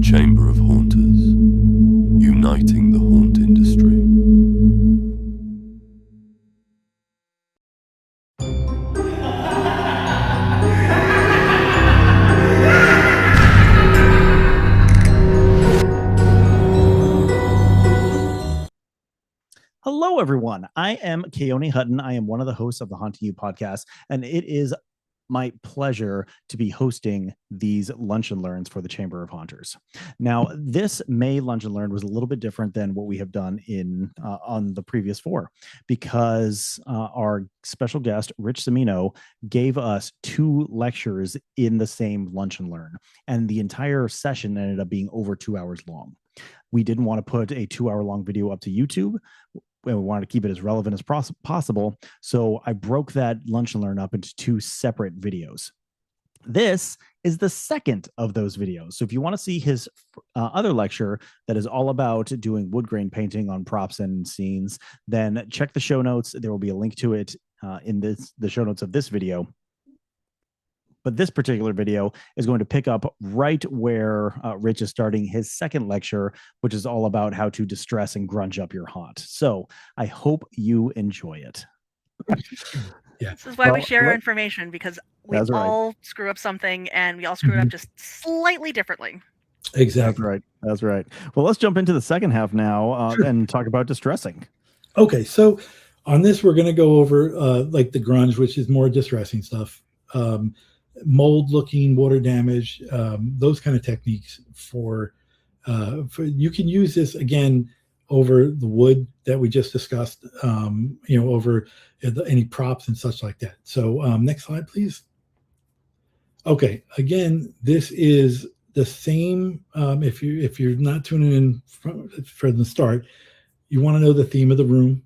Chamber of Haunters, uniting the haunt industry. Hello, everyone. I am Keone Hutton. I am one of the hosts of the Haunting You podcast, and it is my pleasure to be hosting these Lunch and Learns for the Chamber of Haunters. Now, this May Lunch and Learn was a little bit different than what we have done on the previous four, because our special guest, Rich Cimino, gave us 2 lectures in the same Lunch and Learn, and the entire session ended up being over 2 hours long. We didn't want to put a 2-hour-long video up to YouTube. We wanted to keep it as relevant as possible. So I broke that Lunch and Learn up into 2 separate videos. This is the second of those videos. So if you want to see his other lecture that is all about doing wood grain painting on props and scenes, then check the show notes. There will be a link to it in the show notes of this video. But this particular video is going to pick up right where Rich is starting his second lecture, which is all about how to distress and grunge up your haunt. So I hope you enjoy it. Yeah. This is why we share our information, because we all screw up something, and we all screw it up just slightly differently. Exactly. That's right. Well, let's jump into the second half now and talk about distressing. Okay, so on this, we're going to go over like the grunge, which is more distressing stuff. Mold looking, water damage, those kind of techniques for you can use this again over the wood that we just discussed, over any props and such like that. So next slide, please. Okay, again, this is the same. If you're not tuning in from the start, you want to know the theme of the room.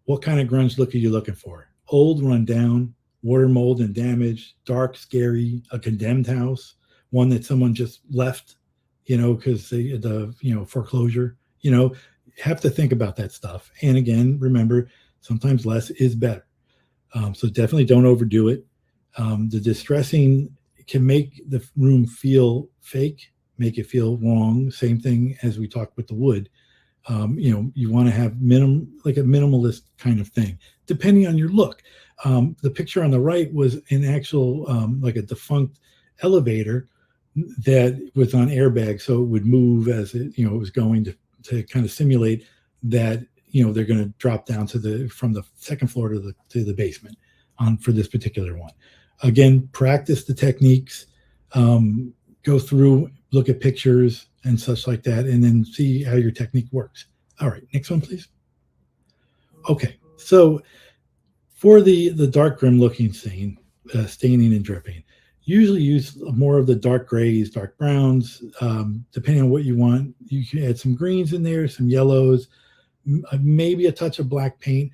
What kind of grunge look are you looking for? Old, run down, water, mold, and damage, dark, scary, a condemned house, one that someone just left, because the foreclosure, have to think about that stuff. And again, remember, sometimes less is better. So definitely don't overdo it. The distressing can make the room feel fake, make it feel wrong. Same thing as we talked with the wood. You want to have a minimalist kind of thing, depending on your look. The picture on the right was an actual, like a defunct elevator that was on airbag, so it would move as it was going to kind of simulate that they're going to drop down from the second floor to the basement for this particular one. Again, practice the techniques, go through, look at pictures and such like that, and then see how your technique works. All right, next one, please. Okay, so for the dark grim looking scene, staining and dripping, usually use more of the dark grays, dark browns, depending on what you want. You can add some greens in there, some yellows, maybe a touch of black paint.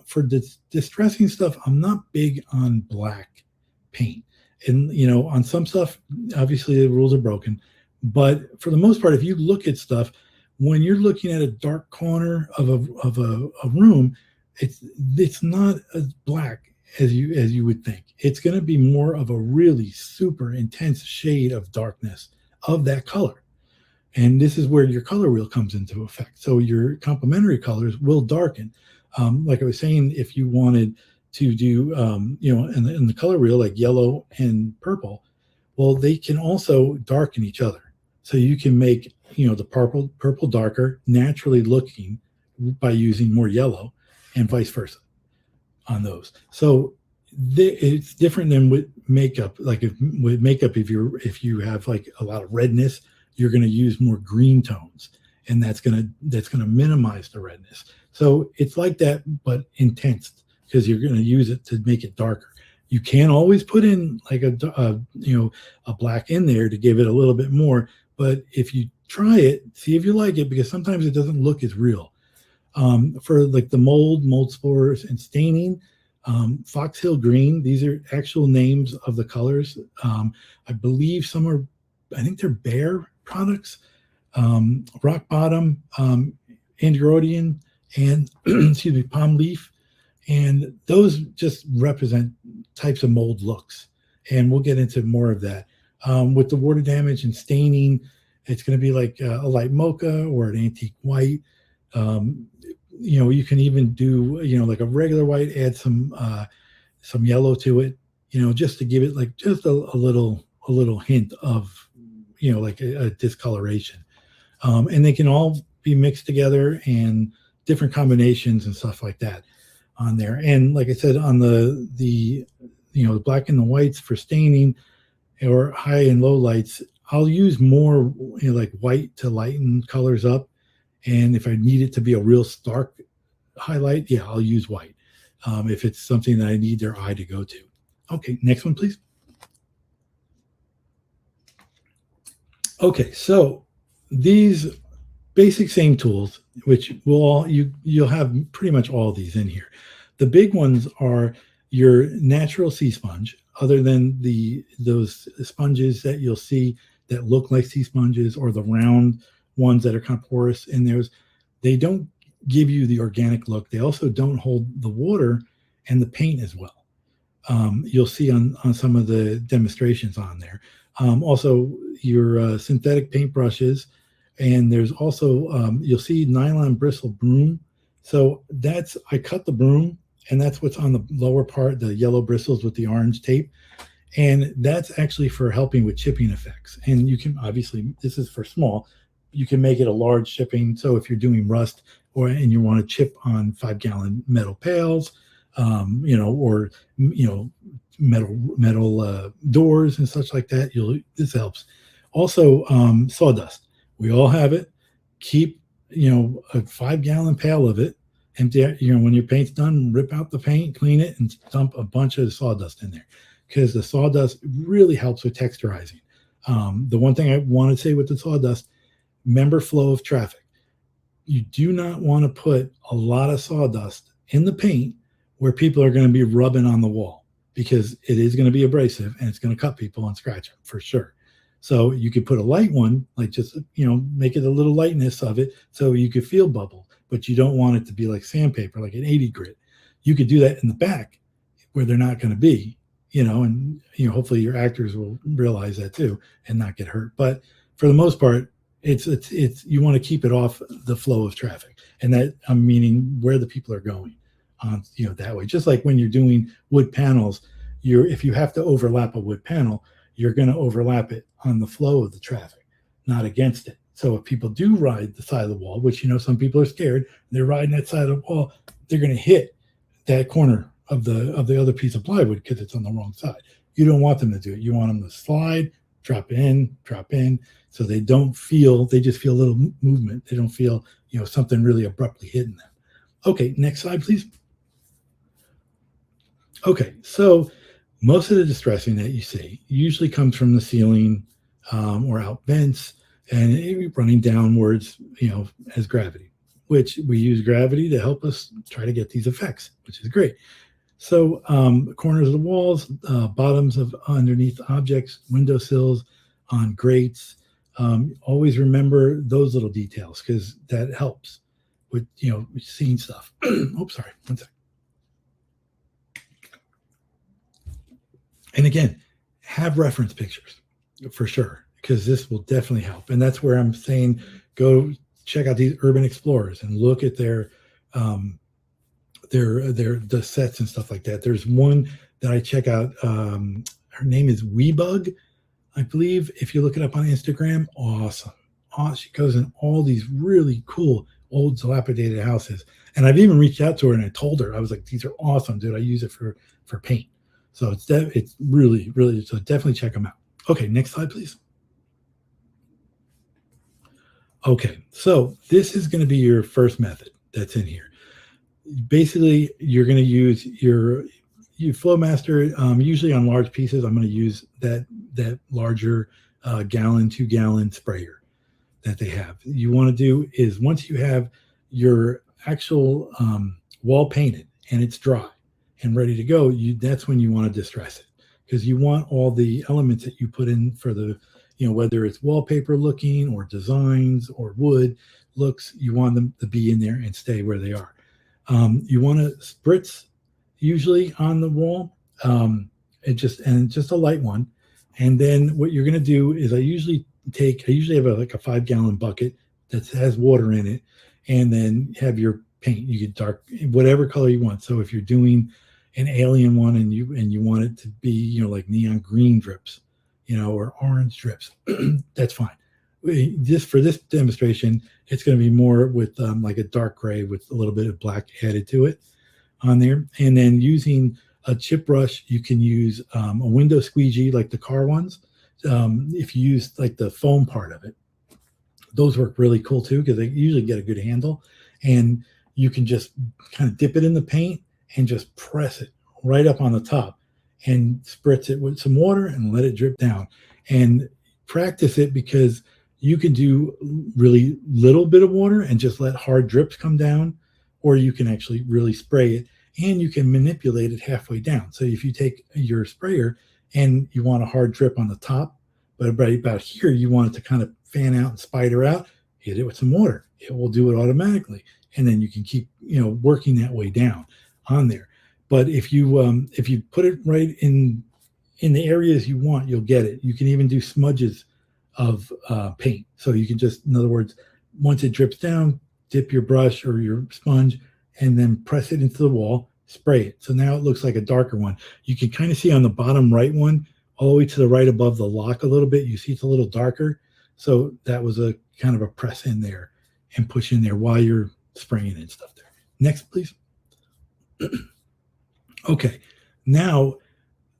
For distressing stuff, I'm not big on black paint. And, on some stuff, obviously the rules are broken. But for the most part, if you look at stuff, when you're looking at a dark corner of a room, it's not as black as you would think. It's going to be more of a really super intense shade of darkness of that color. And this is where your color wheel comes into effect. So your complementary colors will darken. Like I was saying, if you wanted to do, in the color wheel, like yellow and purple, well, they can also darken each other. So you can make, the purple darker, naturally looking by using more yellow, and vice versa on those. So it's different than with makeup. Like with makeup, if you have like a lot of redness, you're going to use more green tones, and that's going to minimize the redness. So it's like that, but intense, because you're going to use it to make it darker. You can always put in like a black in there to give it a little bit more. But if you try it, see if you like it, because sometimes it doesn't look as real. For like the mold spores and staining, Foxhill Green, these are actual names of the colors. I believe I think they're Bear products, Rock Bottom, Androidian, and Palm Leaf. And those just represent types of mold looks. And we'll get into more of that. With the water damage and staining, It's going to be like a light mocha or an antique white. You can even do, like a regular white, add some yellow to it, just to give it like just a little hint of, like a discoloration. And they can all be mixed together and different combinations and stuff like that on there. And like I said, on the black and the whites for staining or high and low lights, I'll use more like white to lighten colors up. And if I need it to be a real stark highlight, yeah, I'll use white. If it's something that I need their eye to go to. Okay, next one, please. Okay, so these basic same tools, which you'll have pretty much all these in here. The big ones are your natural sea sponge, other than those sponges that you'll see that look like sea sponges, or the round ones that are kind of porous in theirs. They don't give you the organic look. They also don't hold the water and the paint as well. You'll see on some of the demonstrations on there. Also, your synthetic paint brushes, and there's also, you'll see nylon bristle broom. So I cut the broom, and that's what's on the lower part, the yellow bristles with the orange tape. And that's actually for helping with chipping effects. And you can, obviously, this is for small, you can make it a large chipping. So if you're doing rust and you want to chip on 5-gallon metal pails, or metal doors and such like that, this helps. Also, sawdust. We all have it. Keep a 5-gallon pail of it empty. When your paint's done, rip out the paint, clean it, and dump a bunch of sawdust in there, because the sawdust really helps with texturizing. The one thing I want to say with the sawdust, remember flow of traffic. You do not want to put a lot of sawdust in the paint where people are going to be rubbing on the wall, because it is going to be abrasive and it's going to cut people and scratch them for sure. So you could put a light one, like just, make it a little lightness of it so you could feel bubble, but you don't want it to be like sandpaper, like an 80 grit. You could do that in the back where they're not going to be, and hopefully your actors will realize that too and not get hurt. But for the most part, it's you want to keep it off the flow of traffic, and that I'm meaning where the people are going on, that way. Just like when you're doing wood panels, if you have to overlap a wood panel, you're going to overlap it on the flow of the traffic, not against it. So if people do ride the side of the wall, which some people are scared, they're riding that side of the wall, they're going to hit that corner of the other piece of plywood because it's on the wrong side. You don't want them to do it. You want them to slide, drop in, so they just feel a little movement. They don't feel, something really abruptly hitting them. Okay, next slide, please. Okay, so most of the distressing that you see usually comes from the ceiling or out vents, and running downwards, as gravity, which we use gravity to help us try to get these effects, which is great. So corners of the walls, bottoms of underneath objects, windowsills, on grates. Always remember those little details, because that helps with, seeing stuff. Oops, sorry, one second. And again, have reference pictures for sure, because this will definitely help. And that's where I'm saying, go check out these urban explorers and look at their the sets and stuff like that. There's one that I check out. Her name is Weebug, I believe. If you look it up on Instagram, awesome. She goes in all these really cool old dilapidated houses. And I've even reached out to her and I told her, I was like, these are awesome, dude. I use it for paint. So it's really, really, so definitely check them out. Okay, next slide, please. Okay, so this is going to be your first method that's in here. Basically, you're going to use your Flowmaster, usually on large pieces. I'm going to use that larger gallon, 2-gallon sprayer that they have. You want to do is, once you have your actual wall painted and it's dry and ready to go, that's when you want to distress it, because you want all the elements that you put in for the, whether it's wallpaper looking or designs or wood looks, you want them to be in there and stay where they are. You want to spritz usually on the wall, just a light one. And then what you're going to do is, I usually I usually have like a 5-gallon bucket that has water in it, and then have your paint. You get dark, whatever color you want. So if you're doing an alien one and you want it to be, like neon green drips, or orange drips, that's fine. Just for this demonstration, it's going to be more with like a dark gray with a little bit of black added to it on there. And then using a chip brush, you can use a window squeegee like the car ones. If you use like the foam part of it, those work really cool too, because they usually get a good handle. And you can just kind of dip it in the paint and just press it right up on the top and spritz it with some water and let it drip down. And practice it, because you can do really little bit of water and just let hard drips come down, or you can actually really spray it, and you can manipulate it halfway down. So if you take your sprayer and you want a hard drip on the top, but right about here you want it to kind of fan out and spider out, hit it with some water. It will do it automatically, and then you can keep working that way down on there. But if you put it right in the areas you want, you'll get it. You can even do smudges of paint. So you can just, in other words, once it drips down, dip your brush or your sponge and then press it into the wall, spray it. So now it looks like a darker one. You can kind of see on the bottom right one, all the way to the right above the lock a little bit, you see it's a little darker. So that was a kind of a press in there and push in there while you're spraying and stuff there. Next, please. Okay. Now,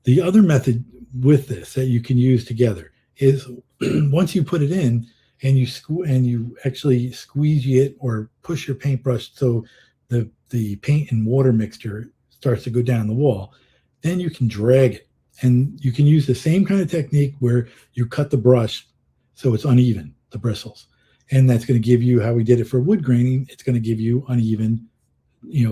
the other method with this that you can use together is once you put it in and you actually squeegee it or push your paintbrush so the paint and water mixture starts to go down the wall, then you can drag it. And you can use the same kind of technique where you cut the brush so it's uneven, the bristles. And that's going to give you, how we did it for wood graining, it's going to give you uneven,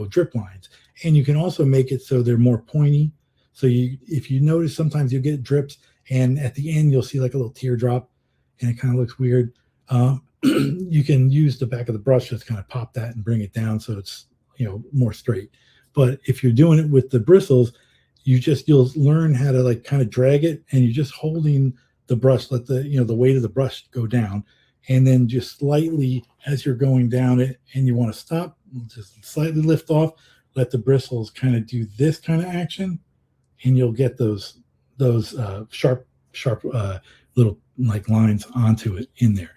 drip lines. And you can also make it so they're more pointy. So if you notice, sometimes you'll get drips, and at the end you'll see like a little teardrop, and it kind of looks weird. You can use the back of the brush to kind of pop that and bring it down so it's more straight. But if you're doing it with the bristles, you'll learn how to like kind of drag it, and you're just holding the brush, let the weight of the brush go down, and then just slightly as you're going down it and you want to stop, just slightly lift off, let the bristles kind of do this kind of action, and you'll get those sharp little like lines onto it in there.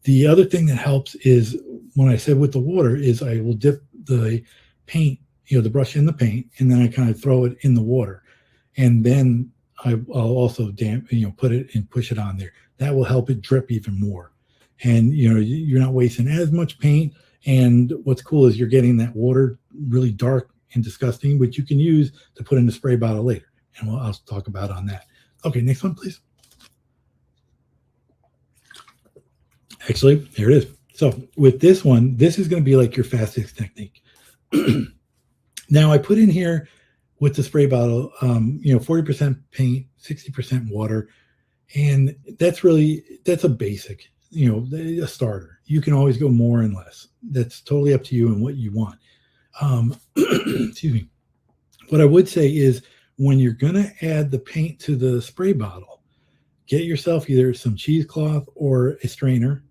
The other thing that helps is, when I said with the water, is I will dip the paint, the brush in the paint, and then I kind of throw it in the water, and then I'll also put it and push it on there. That will help it drip even more, and you're not wasting as much paint. And what's cool is you're getting that water really dark and disgusting, which you can use to put in the spray bottle later, and I'll talk about on that. Okay, next one, please. Actually, here it is. So with this one, this is going to be like your fastest technique. Now I put in here with the spray bottle, 40% paint, 60% water. And that's a basic, a starter. You can always go more and less. That's totally up to you and what you want. Excuse me. What I would say is, when you're going to add the paint to the spray bottle, get yourself either some cheesecloth or a strainer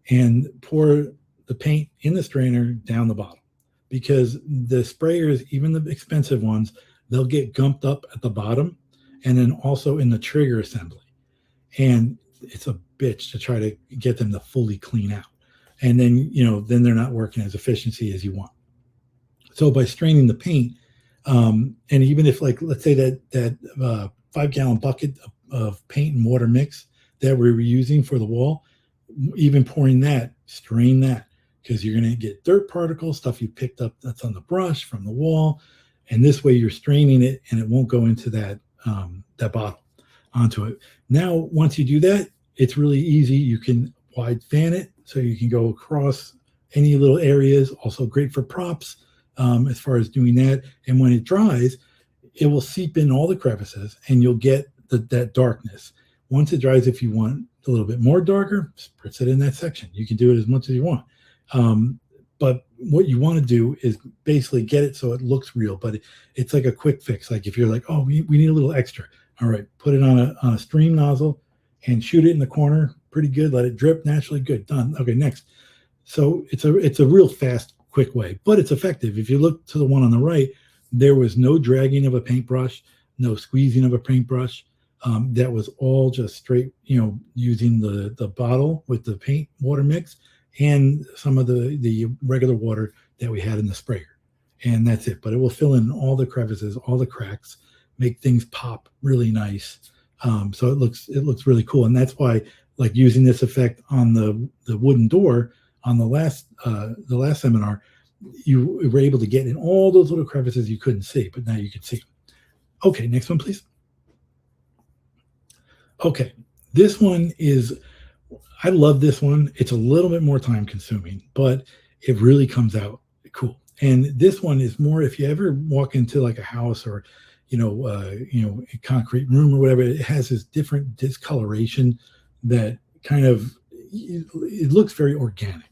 and pour the paint in the strainer down the bottom, because the sprayers, even the expensive ones, they'll get gumped up at the bottom and then also in the trigger assembly. And it's a bitch to try to get them to fully clean out. And then, then they're not working as efficiency as you want. So by straining the paint, and even if, like, let's say that 5-gallon bucket of paint and water mix that we were using for the wall, even pouring that, strain that, because you're going to get dirt particles, stuff you picked up that's on the brush from the wall. And this way you're straining it and it won't go into that bottle onto it. Now, once you do that, it's really easy. You can wide fan it so you can go across any little areas. Also great for props as far as doing that. And when it dries, it will seep in all the crevices and you'll get that darkness. Once it dries, if you want a little bit more darker, spritz it in that section. You can do it as much as you want. But what you want to do is basically get it so it looks real, but it's like a quick fix. Like if you're like, oh, we need a little extra. All right, put it on a stream nozzle and shoot it in the corner. Pretty good. Let it drip naturally. Good. Done. Okay, next. So it's a real fast, quick way, but it's effective. If you look to the one on the right, there was no dragging of a paintbrush, no squeezing of a paintbrush. That was all just straight, using the bottle with the paint water mix and some of the regular water that we had in the sprayer. And that's it. But it will fill in all the crevices, all the cracks, make things pop really nice. So it looks really cool. And that's why, like, using this effect on the wooden door on the last seminar, you were able to get in all those little crevices you couldn't see, but now you can see them. Okay, next one, please. Okay, this one I love this one. It's a little bit more time consuming, but it really comes out cool. And this one is more, if you ever walk into like a house or, a concrete room or whatever, it has this different discoloration that kind of, it looks very organic.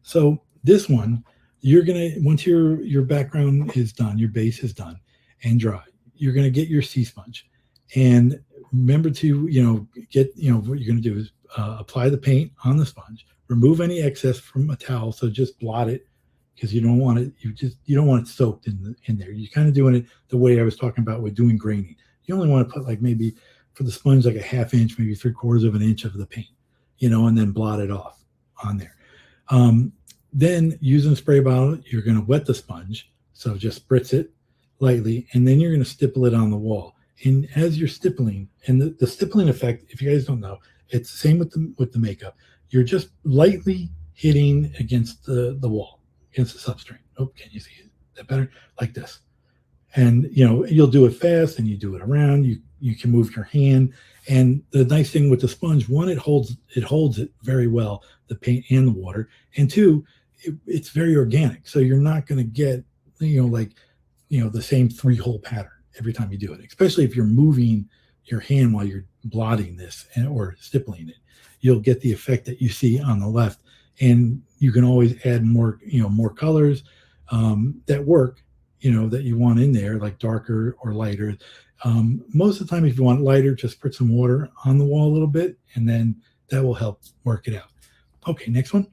So this one, once your background is done, your base is done and dry, you're going to get your sea sponge. And remember to, what you're going to do is apply the paint on the sponge, remove any excess from a towel. So just blot it, because you don't want it, you don't want it soaked in there. You're kind of doing it the way I was talking about with doing graining. You only want to put, like, maybe for the sponge, like a half inch, maybe 3/4 of an inch of the paint, and then blot it off on there. Then using a spray bottle, you're going to wet the sponge. So just spritz it lightly, and then you're going to stipple it on the wall. And as you're stippling, and the stippling effect, if you guys don't know, it's the same with the makeup. You're just lightly hitting against the wall, against the substrate. Oh, can you see it? Is that better? Like this. And, you'll do it fast, and you do it around. You can move your hand. And the nice thing with the sponge, one, it holds it very well, the paint and the water. And two, it's very organic. So you're not going to get, the same 3-hole pattern every time you do it, especially if you're moving your hand while you're blotting this or stippling it. You'll get the effect that you see on the left. And you can always add more colors that work, that you want in there, like darker or lighter. Most of the time, if you want lighter, just put some water on the wall a little bit, and then that will help work it out. Okay, next one.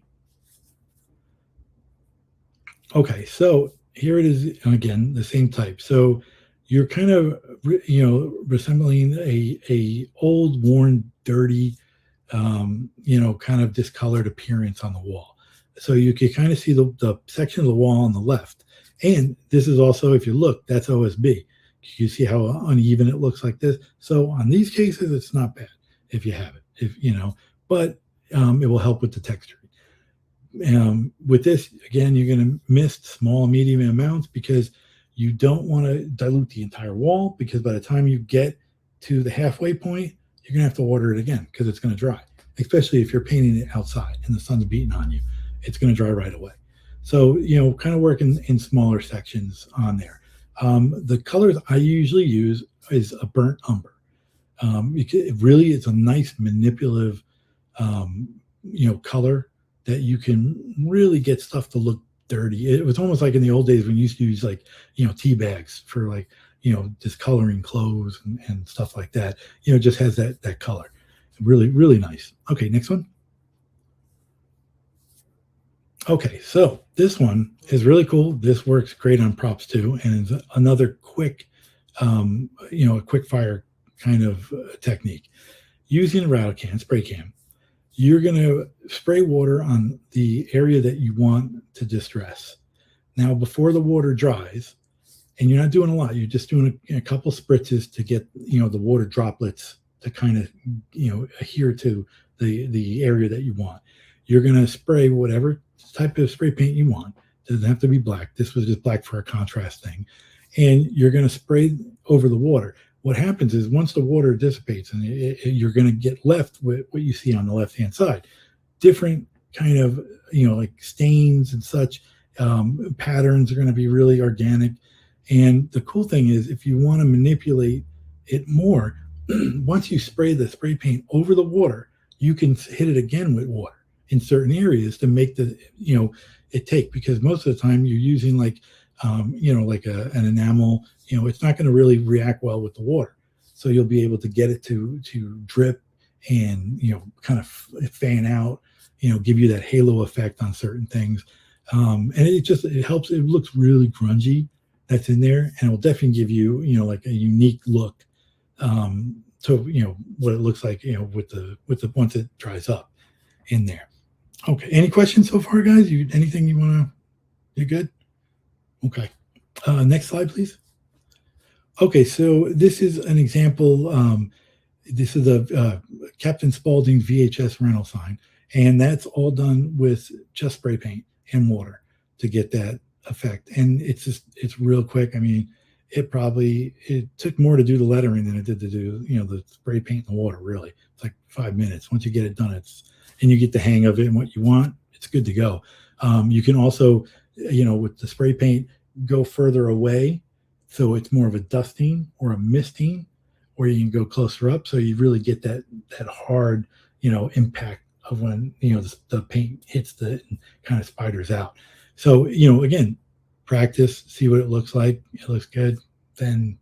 Okay, so here it is again, the same type. So you're kind of, resembling a old, worn, dirty, kind of discolored appearance on the wall. So you can kind of see the section of the wall on the left. And this is also, if you look, that's OSB. You see how uneven it looks like this. So on these cases, it's not bad if you have it, but it will help with the texture. With this, again, you're going to mist small and medium amounts, because you don't want to dilute the entire wall, because by the time you get to the halfway point, you're going to have to water it again, because it's going to dry, especially if you're painting it outside and the sun's beating on you. It's going to dry right away. So, kind of work in smaller sections on there. The colors I usually use is a burnt umber. It's a nice manipulative, color that you can really get stuff to look dirty. It was almost like in the old days when you used to use, like, tea bags for, like, discoloring clothes and stuff like that. Just has that color. Really, really nice. Okay, next one. Okay, so this one is really cool. This works great on props too, and it's another quick, a quick fire kind of technique. Using a rattle can, spray can, you're going to spray water on the area that you want to distress. Now, before the water dries, and you're not doing a lot, you're just doing a couple spritzes to get, the water droplets to kind of, adhere to the area that you want. You're going to spray whatever type of spray paint you want. It doesn't have to be black. This was just black for a contrast thing. And you're going to spray over the water. What happens is, once the water dissipates, and you're going to get left with what you see on the left-hand side, different kind of, like stains and such. Patterns are going to be really organic. And the cool thing is, if you want to manipulate it more, once you spray the spray paint over the water, you can hit it again with water in certain areas to make it take, because most of the time you're using like an enamel, it's not going to really react well with the water. So you'll be able to get it to drip and kind of fan out, give you that halo effect on certain things. And it helps. It looks really grungy. That's in there, and it will definitely give you like a unique look to what it looks like with the once it dries up in there. Okay, any questions so far, guys? Anything you want to? You good? Okay. Next slide, please. Okay, so this is an example. This is a Captain Spaulding's VHS rental sign, and that's all done with just spray paint and water to get that effect. And it's real quick. I mean, it took more to do the lettering than it did to do the spray paint and the water. Really, it's like 5 minutes. Once you get it done, and you get the hang of it and what you want, it's good to go. You can also with the spray paint go further away, so it's more of a dusting or a misting, or you can go closer up, so you really get that hard impact of when the paint hits and kind of spiders out. So again, practice, see what it looks like. It looks good, then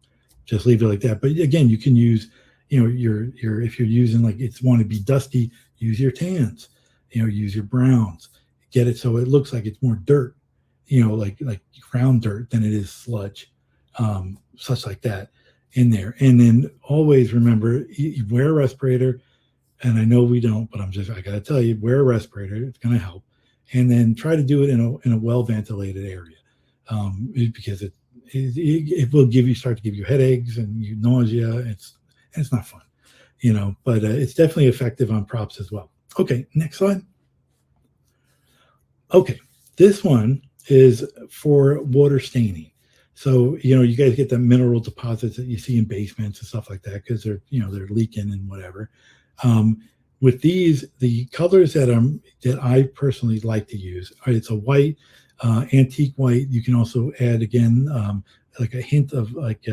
just leave it like that. But again, you can use your if you're using like it's want to be dusty, use your tans, use your browns, get it so it looks like it's more dirt, like ground dirt than it is sludge, such like that in there. And then always remember, you wear a respirator. And I know we don't, but I got to tell you, wear a respirator. It's going to help. And then try to do it in a well-ventilated area, because it will start to give you headaches and nausea. It's not fun, but it's definitely effective on props as well. Okay, next slide. Okay, this one is for water staining. So, you guys get the mineral deposits that you see in basements and stuff like that because they're leaking and whatever. With these, the colors that I personally like to use, it's a white, antique white. You can also add again like a hint of like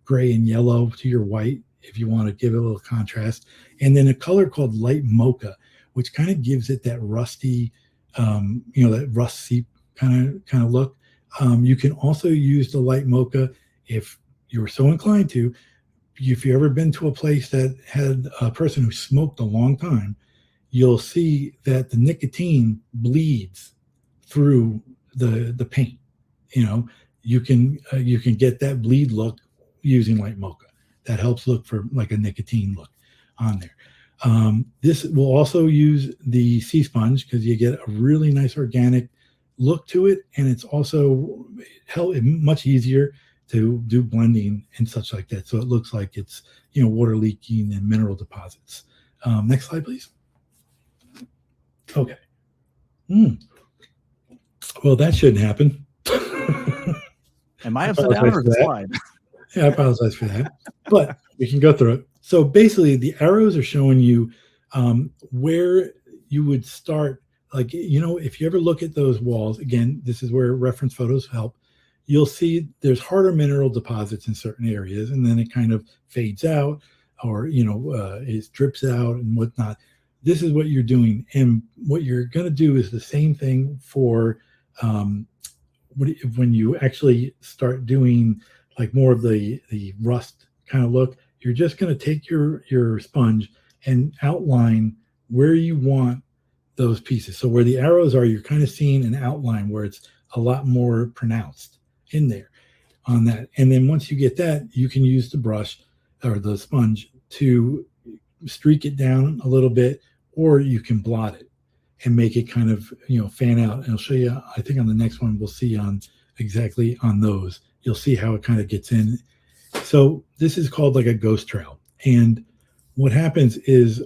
gray and yellow to your white if you want to give it a little contrast, and then a color called light mocha, which kind of gives it that rusty, that rust seep kind of look. You can also use the light mocha if you're so inclined to. If you've ever been to a place that had a person who smoked a long time, you'll see that the nicotine bleeds through the paint. You can get that bleed look using light mocha. That helps look for like a nicotine look on there. This will also use the sea sponge because you get a really nice organic look to it, and it's also much easier to do blending and such like that. So it looks like it's, water leaking and mineral deposits. Next slide, please. Okay. Well, that shouldn't happen. Am I upside down or the slide? Yeah, I apologize for that, but we can go through it. So basically the arrows are showing you where you would start. Like, if you ever look at those walls, again, this is where reference photos help. You'll see there's harder mineral deposits in certain areas, and then it kind of fades out, or it drips out and whatnot. This is what you're doing, and what you're going to do is the same thing for when you actually start doing like more of the rust kind of look. You're just going to take your sponge and outline where you want those pieces. So where the arrows are, you're kind of seeing an outline where it's a lot more pronounced in there on that. And then once you get that, you can use the brush or the sponge to streak it down a little bit, or you can blot it and make it kind of, fan out. And I'll show you, I think on the next one, we'll see exactly on those, you'll see how it kind of gets in. So this is called like a ghost trail. And what happens is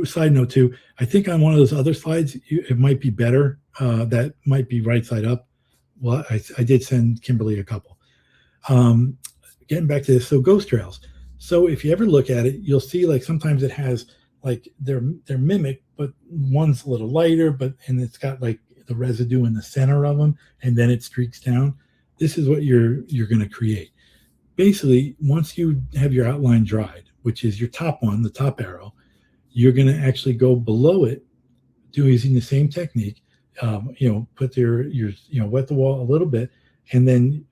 side note too, I think on one of those other slides, it might be better. That might be right side up. Well, I did send Kimberly a couple. Getting back to this, so ghost trails. So if you ever look at it, you'll see like sometimes it has like they're mimic, but one's a little lighter, and it's got like the residue in the center of them, and then it streaks down. This is what you're going to create. Basically, once you have your outline dried, which is your top one, the top arrow, you're going to actually go below it, using the same technique. Put wet the wall a little bit, and then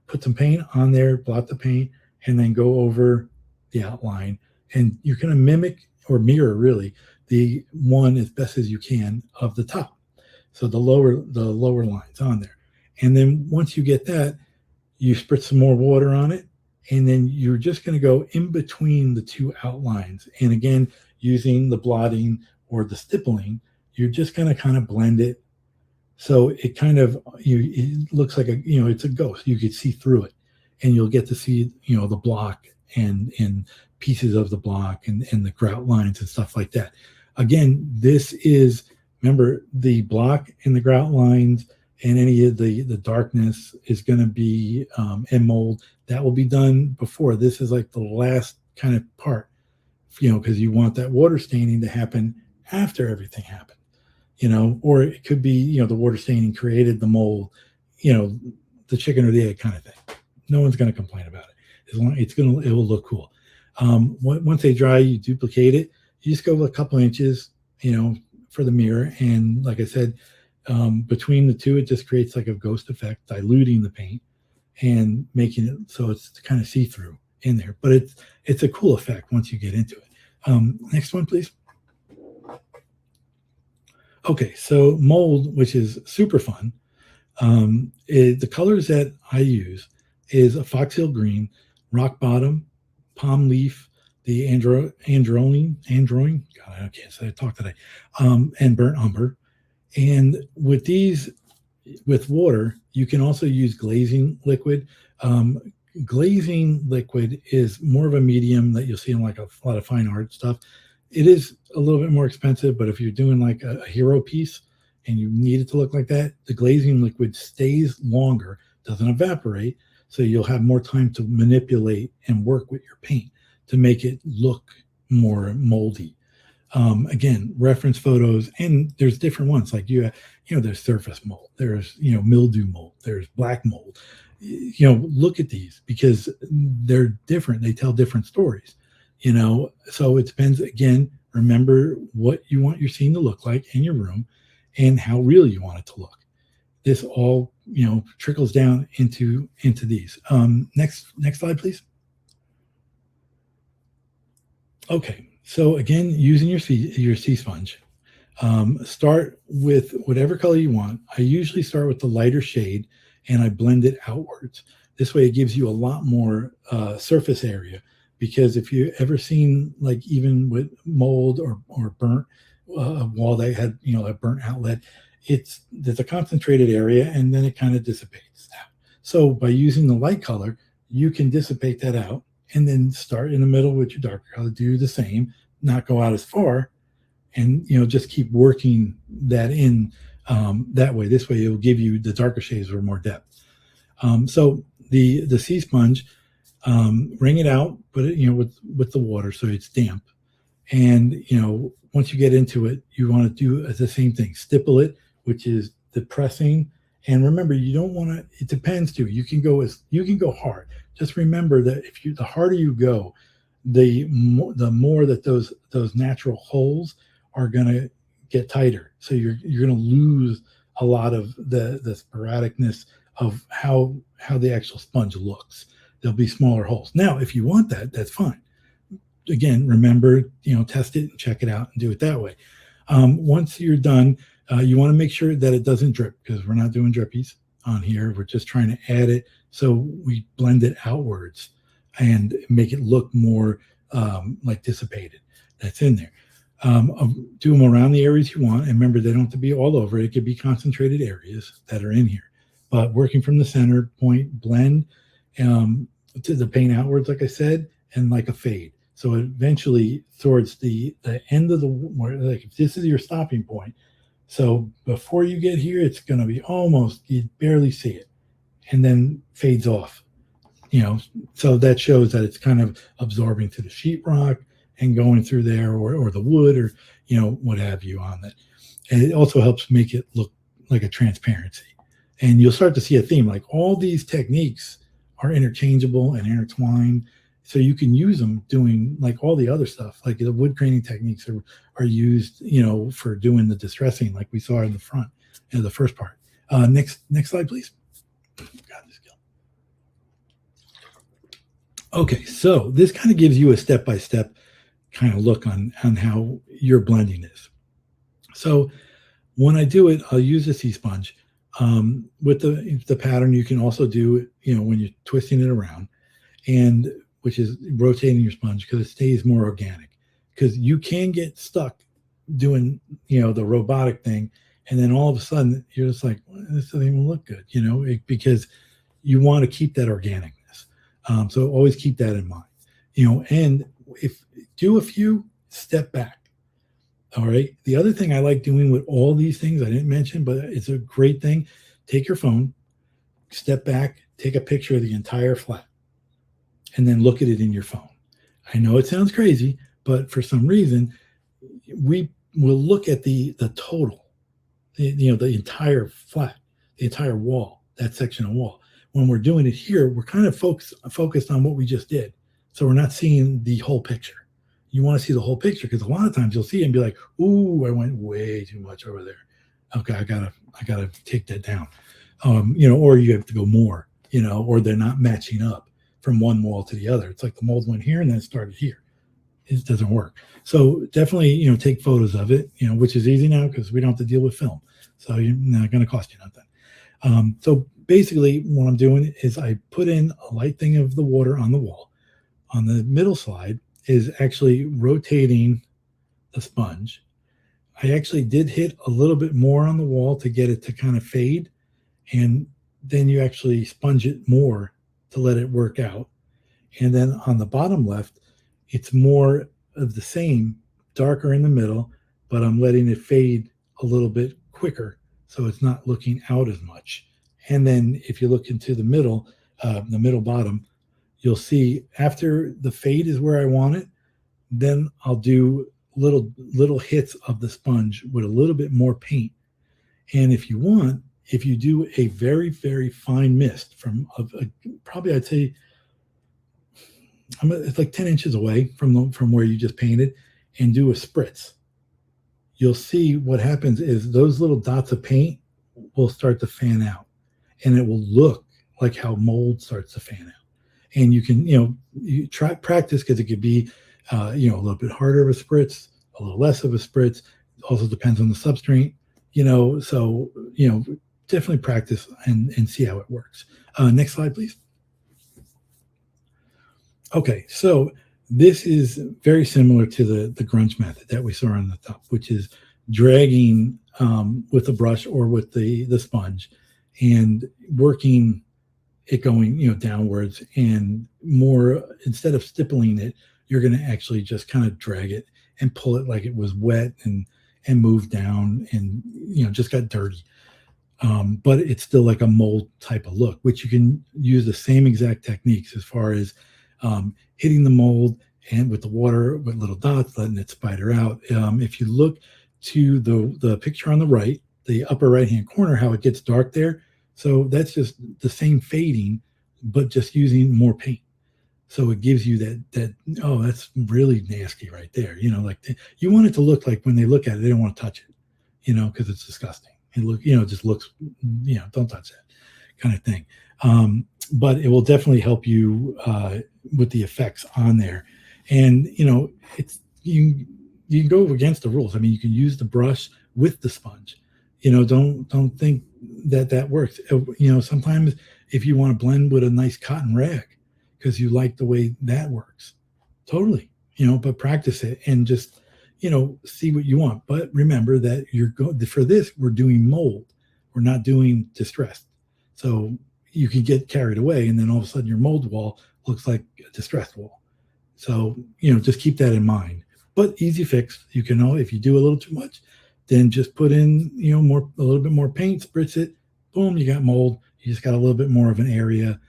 put some paint on there, blot the paint, and then go over the outline and you're going to mimic or mirror really the one as best as you can of the top. So the lower lines on there. And then once you get that, you spritz some more water on it, and then you're just going to go in between the two outlines. And again, using the blotting or the stippling, you're just going to kind of blend it. So it kind of, it looks like it's a ghost. You could see through it, and you'll get to see, the block and pieces of the block and the grout lines and stuff like that. Again, this is, remember, the block and the grout lines and any of the darkness is going to be, and mold, that will be done before. This is like the last kind of part, because you want that water staining to happen after everything happened, or it could be, the water staining created the mold, the chicken or the egg kind of thing. No one's going to complain about it. As long it will look cool. Once they dry, you duplicate it. You just go a couple inches, for the mirror. And like I said, between the two, it just creates like a ghost effect, diluting the paint and making it so it's kind of see-through in there. But it's a cool effect once you get into it. Next one, please. Okay, so mold, which is super fun. The colors that I use is a foxtail green, rock bottom, palm leaf, the androin, God, I can't say I talk today, and burnt umber. And with these, with water, you can also use glazing liquid. Glazing liquid is more of a medium that you'll see in like a lot of fine art stuff. It is a little bit more expensive, but if you're doing like a hero piece and you need it to look like that, the glazing liquid stays longer, doesn't evaporate, so you'll have more time to manipulate and work with your paint to make it look more moldy. Again, reference photos, and there's different ones. Like there's surface mold, there's mildew mold, there's black mold. Look at these because they're different. They tell different stories. So it depends. Again, remember what you want your scene to look like in your room, and how real you want it to look. This all trickles down into these. Next slide, please. Okay. So again, using your sea sponge, start with whatever color you want. I usually start with the lighter shade and I blend it outwards. This way it gives you a lot more surface area, because if you ever seen, like even with mold or burnt wall that had, a burnt outlet, there's a concentrated area and then it kind of dissipates out. So by using the light color, you can dissipate that out and then start in the middle with your darker color, do the same, not go out as far, and just keep working that in that way. This way it will give you the darker shades or more depth. So the sea sponge, wring it out, put it with the water so it's damp, and once you get into it, you want to do the same thing, stipple it, which is the pressing. And remember, you don't want to, it depends too. You can go hard. Just remember that the harder you go, the more that those natural holes are going to get tighter. So you're going to lose a lot of the sporadicness of how the actual sponge looks. There'll be smaller holes. Now, if you want that, that's fine. Again, remember, test it and check it out and do it that way. Once you're done, you want to make sure that it doesn't drip, because we're not doing drippies on here. We're just trying to add it so we blend it outwards and make it look more like dissipated. That's in there. Do them around the areas you want. And remember, they don't have to be all over. It could be concentrated areas that are in here. But working from the center point, blend to the paint outwards, like I said, and like a fade. So eventually towards the end of like if this is your stopping point, so before you get here, it's going to be almost, you barely see it, and then fades off, so that shows that it's kind of absorbing to the sheetrock and going through there, or the wood, or, what have you on that. And it also helps make it look like a transparency. And you'll start to see a theme, like all these techniques are interchangeable and intertwined. So you can use them doing like all the other stuff, like the wood graining techniques are used, for doing the distressing, like we saw in the front, in the first part. Next slide, please. God, this kill. Okay, so this kind of gives you a step-by-step kind of look on how your blending is. So when I do it, I'll use a sea sponge. With the pattern, you can also do, when you're twisting it around, and which is rotating your sponge, because it stays more organic. Because you can get stuck doing, the robotic thing, and then all of a sudden you're just like, well, this doesn't even look good, because you want to keep that organicness. So always keep that in mind, and if do a few, step back. All right. The other thing I like doing with all these things I didn't mention, but it's a great thing. Take your phone, step back, take a picture of the entire flat, and then look at it in your phone. I know it sounds crazy, but for some reason, we will look at the total, the entire flat, the entire wall, that section of wall. When we're doing it here, we're kind of focused on what we just did. So we're not seeing the whole picture. You want to see the whole picture, because a lot of times you'll see it and be like, "Ooh, I went way too much over there. Okay, I gotta take that down." Or you have to go more, or they're not matching up from one wall to the other. It's like the mold went here and then it started here. It doesn't work. So definitely, take photos of it, which is easy now because we don't have to deal with film. So you're not going to cost you nothing. So basically what I'm doing is I put in a light thing of the water on the wall. On the middle slide is actually rotating the sponge. I actually did hit a little bit more on the wall to get it to kind of fade, and then you actually sponge it more to let it work out. And then on the bottom left, it's more of the same, darker in the middle, but I'm letting it fade a little bit quicker so it's not looking out as much. And then if you look into the middle bottom, you'll see after the fade is where I want it, then I'll do little hits of the sponge with a little bit more paint. And if you want, if you do a very, very fine mist from probably, I'd say, it's like 10 inches away from where you just painted, and do a spritz, you'll see what happens is those little dots of paint will start to fan out, and it will look like how mold starts to fan out. And you can, you try practice, because it could be, a little bit harder of a spritz, a little less of a spritz. It also depends on the substrate, so, definitely practice and see how it works. Next slide, please. Okay, so this is very similar to the grunge method that we saw on the top, which is dragging with the brush or with the sponge and working it going, downwards, and more, instead of stippling it, you're going to actually just kind of drag it and pull it like it was wet and move down and, just got dirty. But it's still like a mold type of look, which you can use the same exact techniques as far as hitting the mold and with the water with little dots, letting it spider out. If you look to the picture on the right, the upper right-hand corner, how it gets dark there. So that's just the same fading, but just using more paint. So it gives you that oh, that's really nasty right there. Like you want it to look like when they look at it, they don't want to touch it, because it's disgusting. It just looks, don't touch that kind of thing. But it will definitely help you with the effects on there. And, it's you can go against the rules. I mean, you can use the brush with the sponge. Don't think that works. Sometimes if you want to blend with a nice cotton rag because you like the way that works, totally, but practice it and just, see what you want. But remember that for this, we're doing mold. We're not doing distressed. So you can get carried away and then all of a sudden your mold wall looks like a distressed wall. So, just keep that in mind. But easy fix. You can know if you do a little too much, then just put in, a little bit more paint, spritz it, boom, you got mold. You just got a little bit more of an area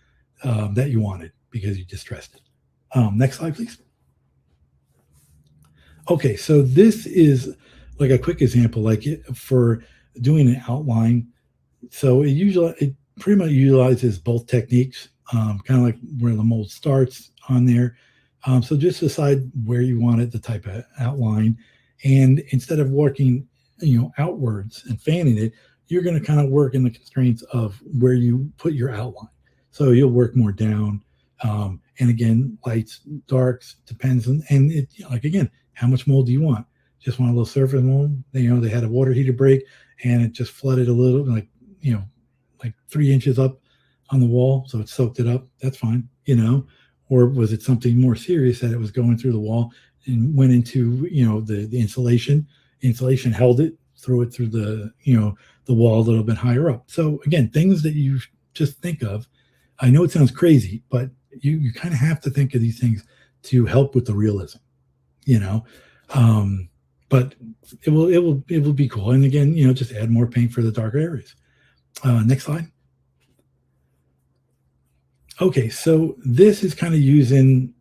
that you wanted because you distressed it. Next slide, please. Okay, so this is like a quick example, like for doing an outline. So it pretty much utilizes both techniques, kind of like where the mold starts on there. So just decide where you want it, the type of outline, and instead of working, outwards and fanning it, you're going to kind of work in the constraints of where you put your outline. So you'll work more down, and again, lights, darks, depends on, and it, again, How much mold do you want? Just want a little surface mold. You know, they had a water heater break and it just flooded a little, like, you know, like 3 inches up on the wall. So it soaked it up. That's fine, you know. Or was it something more serious that it was going through the wall and went into, you know, the insulation? Insulation held it, threw it through the, you know, the wall a little bit higher up. So again, things that you just think of. I know it sounds crazy, but you kind of have to think of these things to help with the realism, you know. But it will be cool. And again, you know, just add more paint for the darker areas. Next slide. Okay, so this is kind of using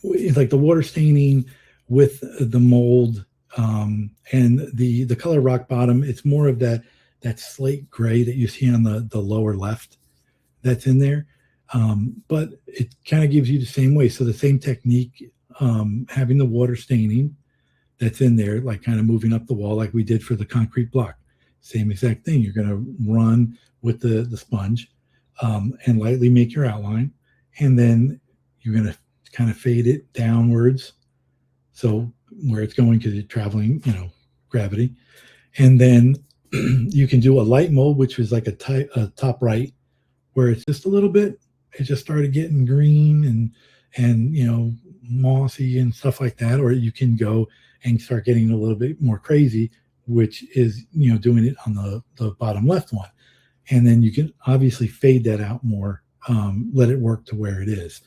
it's like the water staining with the mold and the color rock bottom. It's more of that slate gray that you see on the lower left that's in there. But it kind of gives you the same way. So the same technique, having the water staining that's in there, like kind of moving up the wall like we did for the concrete block. Same exact thing. You're going to run with the sponge and lightly make your outline. And then you're going to kind of fade it downwards. So where it's going, because you're traveling, you know, gravity. And then you can do a light mold, which is like a top right, where it's just a little bit, it just started getting green and you know, mossy and stuff like that. Or you can go and start getting a little bit more crazy, which is, you know, doing it on the bottom left one. And then you can obviously fade that out more, let it work to where it is.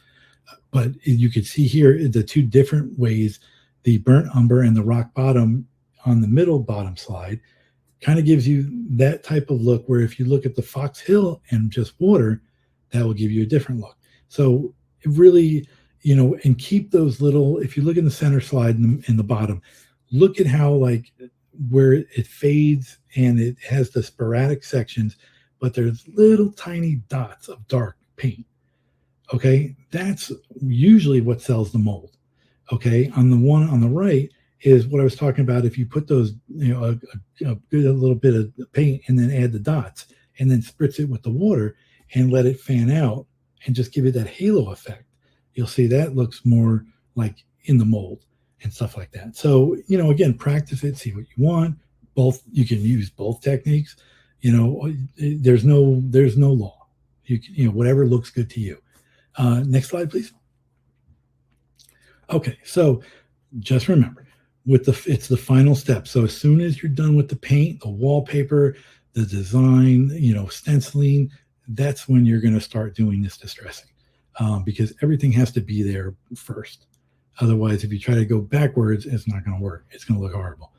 But you can see here the two different ways, the burnt umber and the rock bottom on the middle bottom slide kind of gives you that type of look, where if you look at the Fox Hill and just water, that will give you a different look. So it really, you know, and keep those little, if you look in the center slide in the bottom, look at how like where it fades and it has the sporadic sections, but there's little tiny dots of dark paint. Okay, that's usually what sells the mold. Okay, on the one on the right is what I was talking about. If you put those, you know, a little bit of paint and then add the dots and then spritz it with the water and let it fan out and just give it that halo effect, you'll see that looks more like in the mold and stuff like that. So, you know, again, practice it, see what you want. Both, you can use both techniques. You know, there's no law. You can, you know, whatever looks good to you. Next slide, please. Okay, so just remember, it's the final step. So as soon as you're done with the paint, the wallpaper, the design, you know, stenciling, that's when you're going to start doing this distressing, because everything has to be there first. Otherwise, if you try to go backwards, it's not going to work. It's going to look horrible.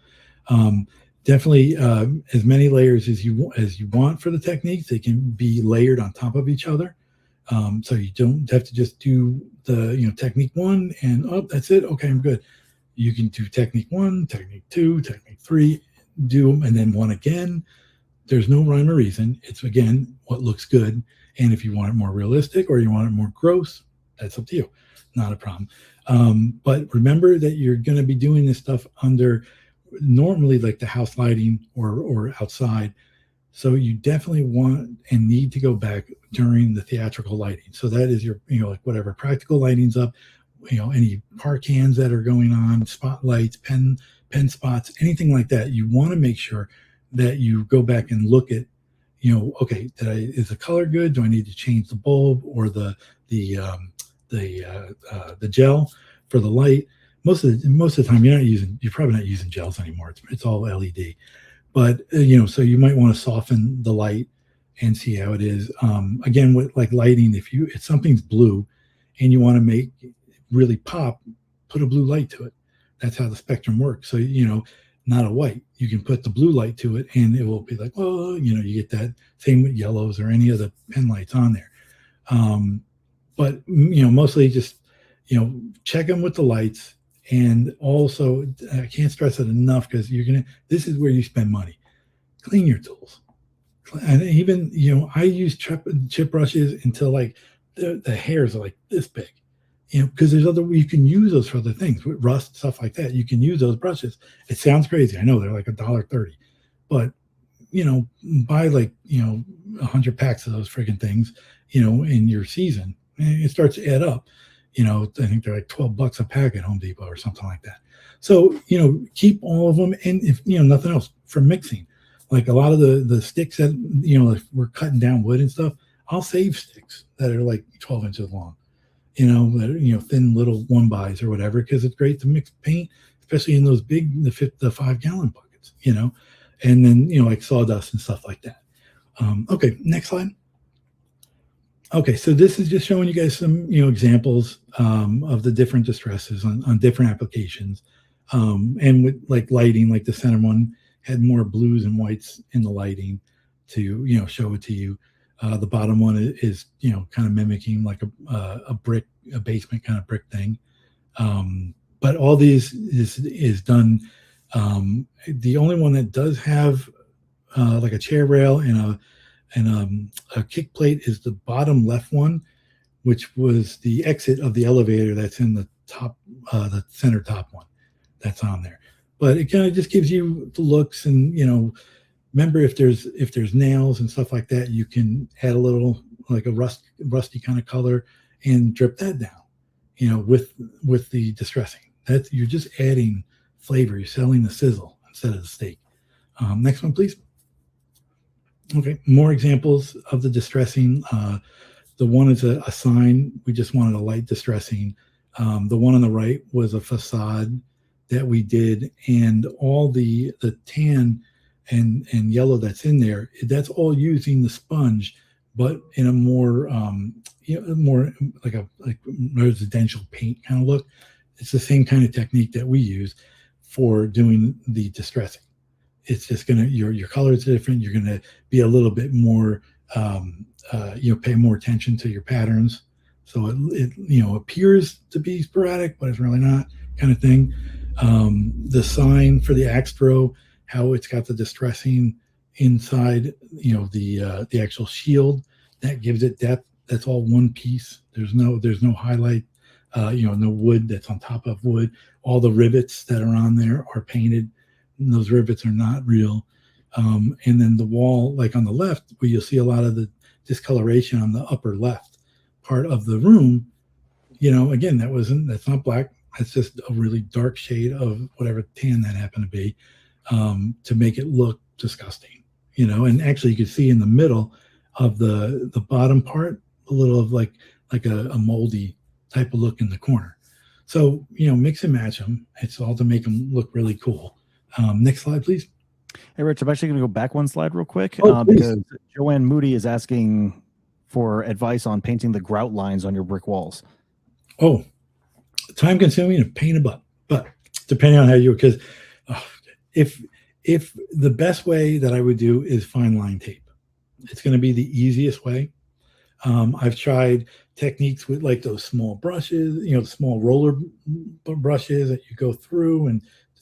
Definitely as many layers as you want for the techniques. They can be layered on top of each other. So you don't have to just do the, you know, technique one and, oh, that's it. Okay, I'm good. You can do technique 1, technique 2, technique 3, do them, and then one again. There's no rhyme or reason. It's, again, what looks good. And if you want it more realistic or you want it more gross, that's up to you. Not a problem. But remember that you're going to be doing this stuff under normally like the house lighting or outside. So you definitely want and need to go back during the theatrical lighting. So that is your, you know, like whatever practical lighting's up, you know, any par cans that are going on, spotlights, pen spots, anything like that. You want to make sure that you go back and look at, you know, okay, is the color good? Do I need to change the bulb or the gel for the light? Most of the time you're probably not using gels anymore. It's all LED. But you know, so you might want to soften the light and see how it is. Again, with like lighting, if something's blue and you want to make it really pop, put a blue light to it. That's how the spectrum works. So, you know, not a white. You can put the blue light to it and it will be like, oh, you know, you get that. Same with yellows or any of the pen lights on there. But, you know, mostly just, you know, check them with the lights. And also, I can't stress it enough, because this is where you spend money. Clean your tools. And even, you know, I use chip brushes until like the hairs are like this big, you know, because you can use those for other things with rust, stuff like that. You can use those brushes. It sounds crazy. I know they're like $1.30, but, you know, buy like, you know, 100 packs of those friggin' things, you know, in your season, and it starts to add up. I think they're like $12 a pack at Home Depot or something like that. So, keep all of them. And if, nothing else for mixing, like a lot of the sticks that, if we're cutting down wood and stuff, I'll save sticks that are like 12 inches long, that are, thin little 1-bys or whatever, because it's great to mix paint, especially in those big, the 5-gallon buckets, and then, like sawdust and stuff like that. Okay, next slide. Okay, so this is just showing you guys some, examples of the different distresses on different applications. And with like lighting, like the center one had more blues and whites in the lighting to, show it to you. The bottom one is, kind of mimicking like a basement kind of brick thing. But all these is done. The only one that does have like a chair rail and a kick plate is the bottom left one, which was the exit of the elevator that's in the top, the center top one that's on there. But it kind of just gives you the looks, and remember, if there's nails and stuff like that, you can add a little like a rusty kind of color and drip that down, with the distressing. You're just adding flavor. You're selling the sizzle instead of the steak. Next one, please. Okay, more examples of the distressing. The one is a sign. We just wanted a light distressing. The one on the right was a facade that we did, and all the tan and yellow that's in there, that's all using the sponge, but in a more more like a residential paint kind of look. It's the same kind of technique that we use for doing the distressing. It's just gonna your colors are different. You're gonna be a little bit more pay more attention to your patterns. So it appears to be sporadic, but it's really not, kind of thing. The sign for the axe throw, how it's got the distressing inside, the actual shield, that gives it depth. That's all one piece. There's no highlight, no wood that's on top of wood. All the rivets that are on there are painted. And those rivets are not real. And then the wall, like on the left, where you'll see a lot of the discoloration on the upper left part of the room, again, that's not black. That's just a really dark shade of whatever tan that happened to be, to make it look disgusting, and actually you could see in the middle of the bottom part, a little of like a moldy type of look in the corner. So, mix and match them. It's all to make them look really cool. Next slide, please. Hey, Rich, I'm actually going to go back one slide real quick, because Joanne Moody is asking for advice on painting the grout lines on your brick walls. Oh, time consuming and pain in the butt, but depending on how because if the best way that I would do is fine line tape. It's going to be the easiest way. I've tried techniques with like those small brushes, small roller brushes that you go through, and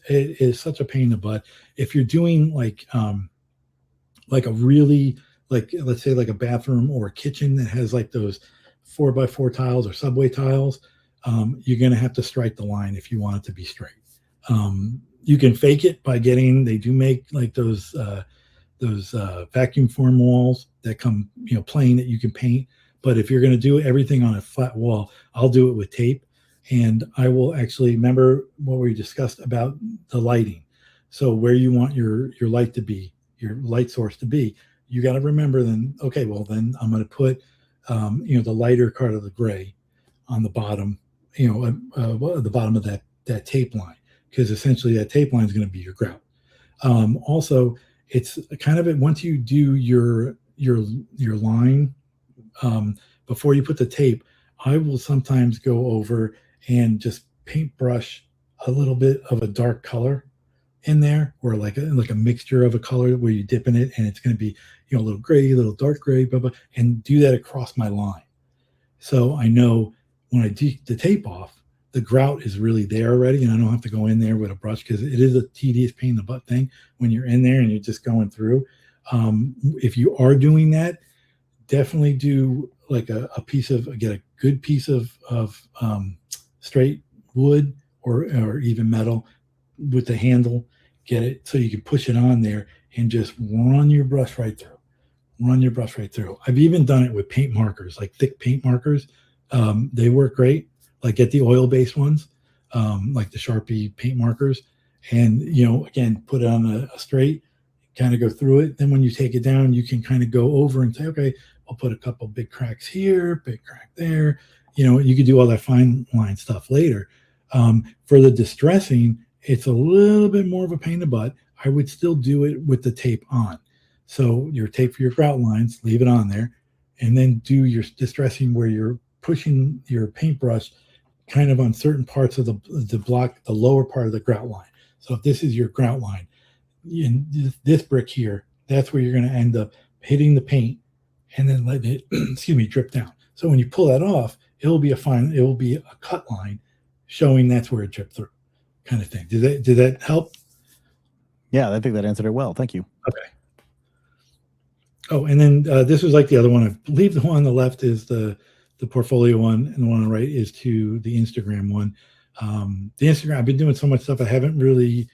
it is such a pain in the butt. If you're doing like a really, let's say like a bathroom or a kitchen that has like those 4x4 tiles or subway tiles, you're going to have to strike the line if you want it to be straight. You can fake it by they do make like those vacuum form walls that come, plain, that you can paint. But if you're going to do everything on a flat wall, I'll do it with tape. And I will actually remember what we discussed about the lighting. So where you want your light to be, your light source to be, you got to remember then, okay, well then I'm going to put, the lighter part of the gray on the bottom, the bottom of that tape line, because essentially that tape line is going to be your grout. Also, it's kind of once you do your line, before you put the tape, I will sometimes go over and just paintbrush a little bit of a dark color in there, or like a mixture of a color where you dip in it, and it's going to be a little gray, a little dark gray, blah, blah, and do that across my line. So I know when I take the tape off, the grout is really there already, and I don't have to go in there with a brush, because it is a tedious pain in the butt thing when you're in there and you're just going through. If you are doing that, definitely do like get a good piece of straight wood or even metal with the handle. Get it so you can push it on there and just run your brush right through. I've even done it with paint markers, like thick paint markers. They work great. like get the oil-based ones, like the Sharpie paint markers, and again, put it on a straight, kind of go through it. Then when you take it down, you can kind of go over and say, okay, I'll put a couple big cracks here, big crack there. You could do all that fine line stuff later. For the distressing, it's a little bit more of a pain in the butt. I would still do it with the tape on. So your tape for your grout lines, leave it on there, and then do your distressing where you're pushing your paintbrush kind of on certain parts of the block, the lower part of the grout line. So if this is your grout line, in this brick here, that's where you're going to end up hitting the paint and then letting it, drip down. So when you pull that off, it will be a cut line showing that's where it dripped through, kind of thing. Did that help? Yeah, I think that answered it well. Thank you. Okay. Oh, and then this was like the other one. I believe the one on the left is the portfolio one, and the one on the right is to the Instagram one. The Instagram, I've been doing so much stuff. I haven't really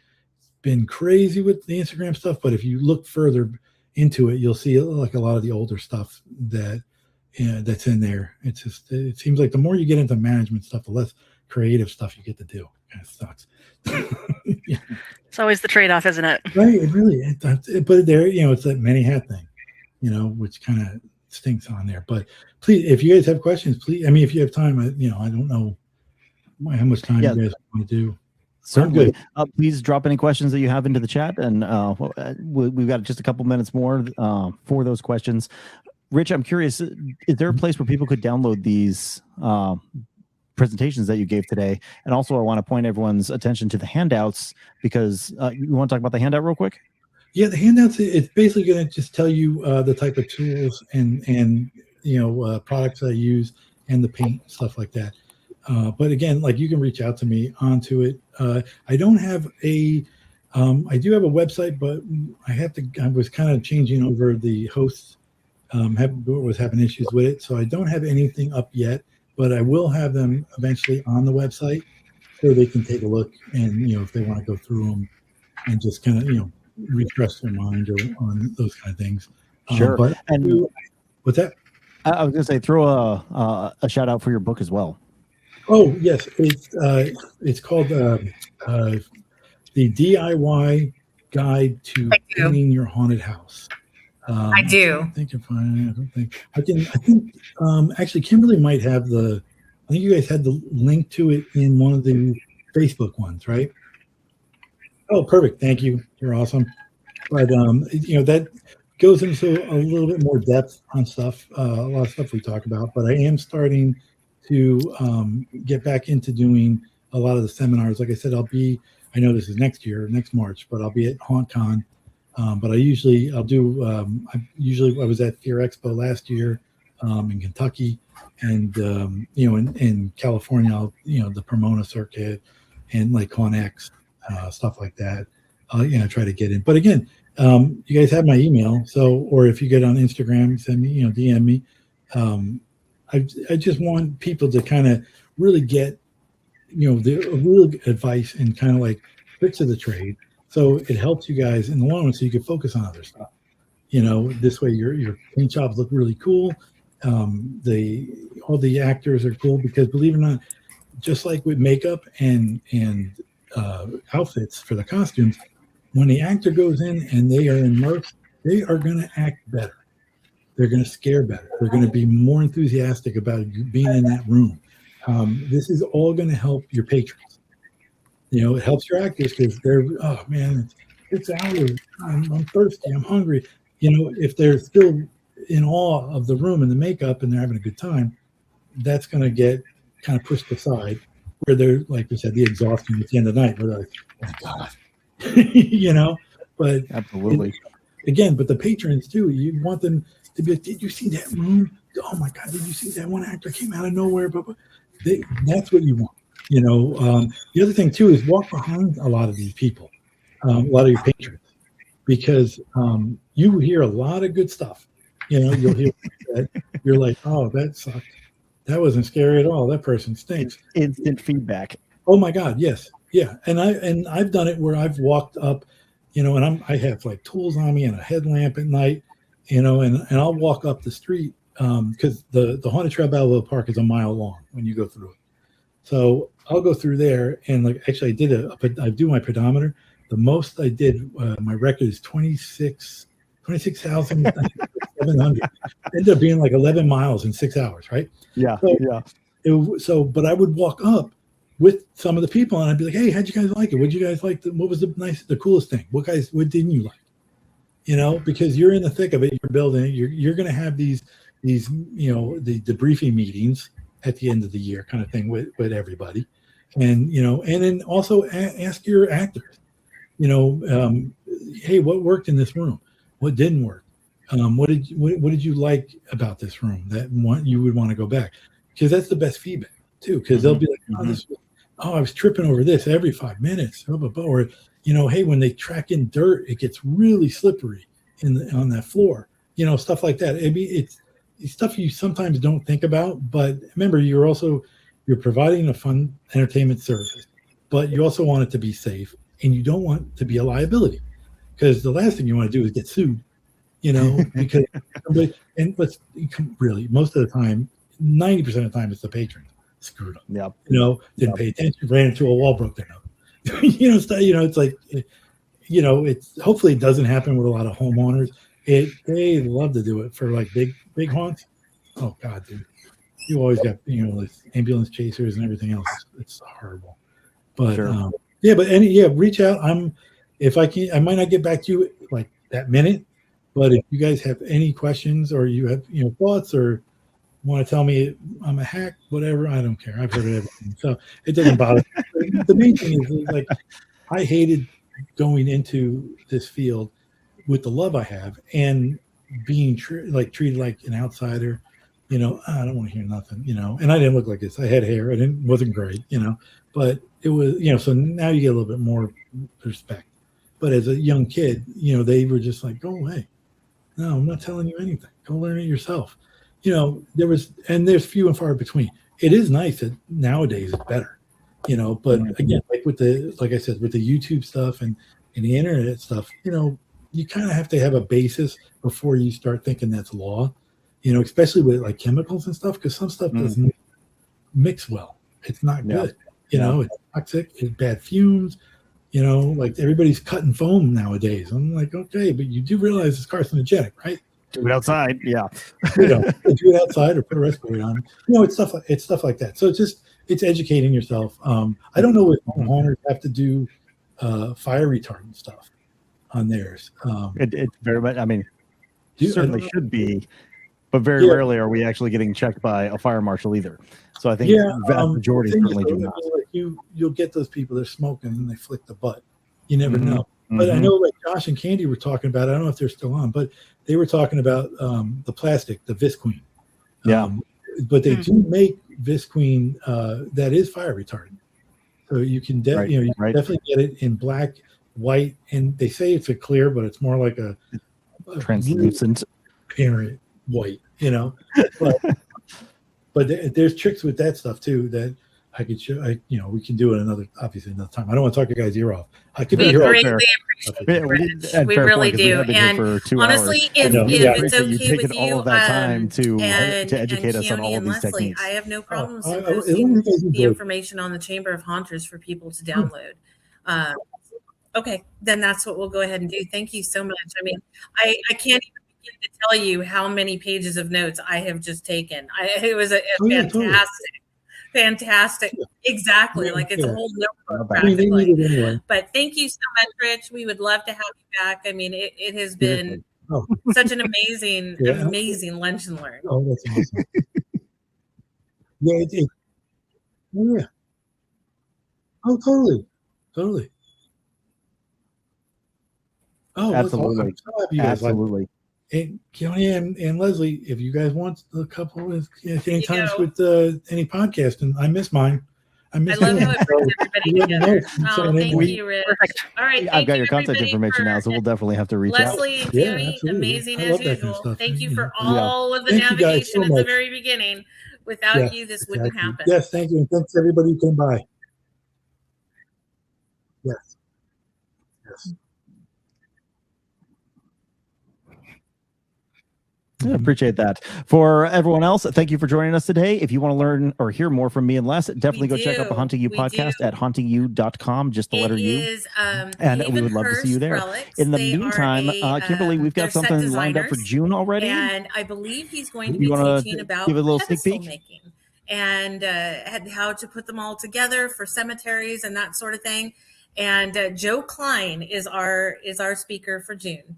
been crazy with the Instagram stuff, but if you look further into it, you'll see like a lot of the older stuff that's in there. It seems like the more you get into management stuff, the less creative stuff you get to do. Kind of sucks. Yeah. It's always the trade-off, isn't it? Right. It really. But there, it's that many hat thing, which kind of stinks on there. But please, if you guys have questions, please. I mean, if you have time, I don't know how much time you guys want to do. Certainly. Please drop any questions that you have into the chat, and we've got just a couple minutes more for those questions. Rich, I'm curious, is there a place where people could download these presentations that you gave today? And also, I want to point everyone's attention to the handouts, because you want to talk about the handout real quick? Yeah, the handouts, it's basically going to just tell you the type of tools and products I use and the paint, stuff like that. But again, like, you can reach out to me onto it. I don't have I do have a website, but I was kind of changing over the hosts, was having issues with it. So I don't have anything up yet, but I will have them eventually on the website so they can take a look and, if they want to go through them and just kind of, refresh their mind on those kind of things. Sure. And what's that? I was going to say, throw a shout out for your book as well. Oh, yes. It's called the DIY Guide to Cleaning Your Haunted House. I do. I think actually Kimberly might have I think you guys had the link to it in one of the Facebook ones, right? Oh, perfect. Thank you. You're awesome. But that goes into a little bit more depth on stuff, a lot of stuff we talk about. But I am starting to get back into doing a lot of the seminars. Like I said, I know this is next March, but I'll be at HauntCon. But I was at Fear Expo last year in Kentucky, and in California, the Pomona circuit and like ConX, stuff like that. Try to get in. But again, you guys have my email, or if you get on Instagram, send me, DM me. I just want people to kind of really get, the real advice and kind of like tricks of the trade. So it helps you guys in the long run, so you can focus on other stuff. This way your paint jobs look really cool. All the actors are cool, because believe it or not, just like with makeup and outfits for the costumes, when the actor goes in and they are immersed, they are going to act better. They're going to scare better. They're going to be more enthusiastic about being in that room. This is all going to help your patrons. It helps your actors, because they're, oh man, it's hours. I'm thirsty. I'm hungry. If they're still in awe of the room and the makeup and they're having a good time, that's going to get kind of pushed aside, where they're, like we said, the exhaustion at the end of the night, where they're like, oh my God, but absolutely. But the patrons too, you want them to be like, did you see that room? Oh my God, did you see that one actor came out of nowhere? But that's what you want. The other thing too is walk behind a lot of these people, a lot of your patrons, because you hear a lot of good stuff. You'll hear that you're like, oh, that sucked. That wasn't scary at all. That person stinks. Instant feedback. Oh my God, yes, yeah. And I've done it where I've walked up, and I have like tools on me and a headlamp at night, and I'll walk up the street, because the Haunted Trail Balboa Park is a mile long when you go through it. So I'll go through there and like actually I do my pedometer. The most I did, my record is 26,700. Ended up being like 11 miles in 6 hours, right? Yeah, But I would walk up with some of the people and I'd be like, hey, how'd you guys like it? What'd you guys like? What was the coolest thing? What didn't you like? Because you're in the thick of it, you're building it, you're going to have these, the debriefing meetings at the end of the year kind of thing with everybody. And, and then also ask your actors, hey, what worked in this room? What didn't work? What did you like about this room that you would want to go back? Because that's the best feedback too. Because they'll be like, I was tripping over this every 5 minutes, or hey, when they track in dirt, it gets really slippery on that floor. Stuff like that. It's stuff you sometimes don't think about, but remember, you're providing a fun entertainment service, but you also want it to be safe, and you don't want to be a liability, because the last thing you want to do is get sued. Because really, most of the time, 90% of the time, it's the patrons screwed up. Yeah. Didn't pay attention, ran into a wall, broke their nose. It's like, it's hopefully it doesn't happen with a lot of homeowners. They love to do it for like big haunts. Oh God, dude, you always got like ambulance chasers and everything else. It's horrible. But sure. Reach out. If I can, I might not get back to you like that minute. But if you guys have any questions or you have thoughts or want to tell me I'm a hack, whatever, I don't care. I've heard everything, so it doesn't bother me. The main thing is like I hated going into this field with the love I have and being treated like an outsider. I don't want to hear nothing. And I didn't look like this. I had hair. Wasn't great. But it was so now you get a little bit more respect. But as a young kid, they were just like, go away. No, I'm not telling you anything. Go learn it yourself. There's few and far between. It is nice that nowadays it's better, but again, like I said, with the YouTube stuff and the internet stuff, you kind of have to have a basis before you start thinking that's law, especially with like chemicals and stuff, because some stuff doesn't mix well. It's not good. It's toxic, it's bad fumes. Like everybody's cutting foam nowadays. I'm like, okay, but you do realize it's carcinogenic, right? Do it outside, yeah. Do it outside or put a respirator on. It's stuff like that. So it's educating yourself. I don't know if homeowners have to do fire retardant stuff on theirs. It very much. I mean, certainly should be, but very rarely are we actually getting checked by a fire marshal either. So I think the vast majority certainly do not. You'll get those people they're smoking and they flick the butt. You never know. But I know like Josh and Candy were talking about, I don't know if they're still on, but they were talking about the plastic, the Visqueen. But they do make Visqueen that is fire retardant. So you can definitely get it in black, white, and they say it's a clear, but it's more like a translucent parent white, but there's tricks with that stuff too that I could show. We can do it another time. I don't want to talk your guys' ear off. I could be here all day. We really do. And honestly, if it's okay with you, all of that time to educate us on all of these techniques. I have no problems in posting the information on the Chamber of Haunters for people to download. Okay, then that's what we'll go ahead and do. Thank you so much. I mean, I can't even begin to tell you how many pages of notes I have just taken. It was fantastic. Exactly. Like it's a whole notebook practically. But thank you so much, Rich. We would love to have you back. I mean, it has been such an amazing lunch and learn. Oh, that's awesome. Yeah. Oh, totally. Oh, absolutely. Absolutely. And Keone and Leslie, if you guys want a couple of any times with any podcast, and I miss mine. I love how it brings everybody together. Thank you, Rich. All right, I've got your contact information now, so we'll definitely have to reach out. Leslie and Keone, amazing as usual. Thank you for all of the navigation at the very beginning. Without you, this wouldn't happen. Yes, thank you, and thanks to everybody who came by. Yes. I appreciate that. For everyone else, thank you for joining us today. If you want to learn or hear more from me and Les, definitely go check out the Haunting You podcast at hauntingyou.com, just the letter U. And we would love to see you there. In the meantime, Kimberly, we've got something lined up for June already. And I believe he's going to be teaching about give a little sneak peek making and how to put them all together for cemeteries and that sort of thing. And Joe Klein is our speaker for June.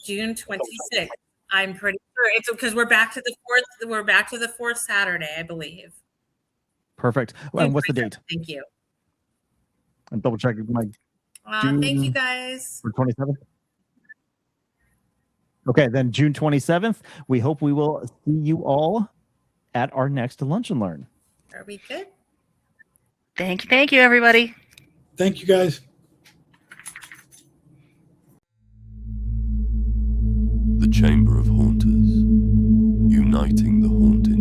June 26th. I'm pretty sure it's because we're back to the fourth. We're back to the fourth Saturday, I believe. Perfect. And what's the date? Thank you. I'm double checking my. Thank you guys. For 27th. Okay, then June 27th. We hope we will see you all at our next Lunch and Learn. Are we good? Thank you, everybody. Thank you, guys. The Chamber of Haunters, uniting the haunted.